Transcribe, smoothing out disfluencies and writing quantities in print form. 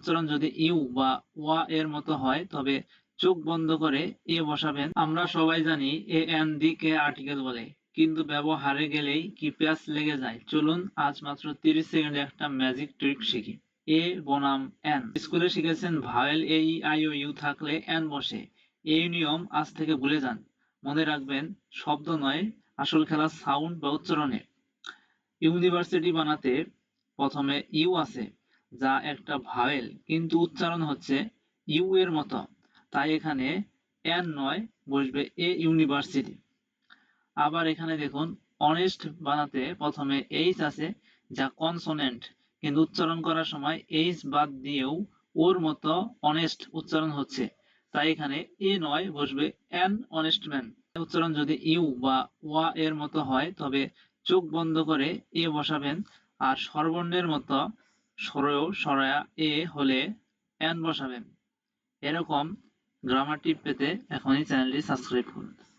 উচ্চারণ যদি ইউ বা ওয়া এর মতো হয় তবে চোখ বন্ধ করে এ বসাবেন। আমরা সবাই জানি A N D K article বলে, কিন্তু ব্যবহারে গেলেই কি প্যাচ লেগে যায়। চলুন আজ মাত্র 30 সেকেন্ডে একটা ম্যাজিক ট্রিক শিখি। এ বনাম এন। স্কুলে শিখেছেন vowel A E I O U থাকলে এন বসে। এই নিয়ম আজ থেকে ভুলে যান। মনে রাখবেন, শব্দ নয়, আসল খেলা সাউন্ড বা উচ্চারণে। ইউনিভার্সিটি বানাতে প্রথমে ইউ আছে, যা একটা ভাওয়েল, কিন্তু উচ্চারণ হচ্ছে ইউ এর মতো। তাই এখানে এন নয়, বসবে এ ইউনিভার্সিটি। আবার এখানে দেখুন, অনেস্ট বানাতে প্রথমে এইচ আছে, যা কনসোনেন্ট, কিন্তু উচ্চারণ করার সময় এইচ বাদ দিয়েও ওর মতো অনেস্ট উচ্চারণ হচ্ছে। তাই এখানে এ নয়, বসবে এন অনেস্টম্যান। উচ্চারণ যদি ইউ বা ওয়া এর মতো হয় তবে চোখ বন্ধ করে এ বসাবেন, আর স্বরবর্ণের মতো সরেও সরায়া এ হলে এন বসাবেন। এরকম গ্রামার টিপ পেতে এখনই চ্যানেলটি সাবস্ক্রাইব করুন।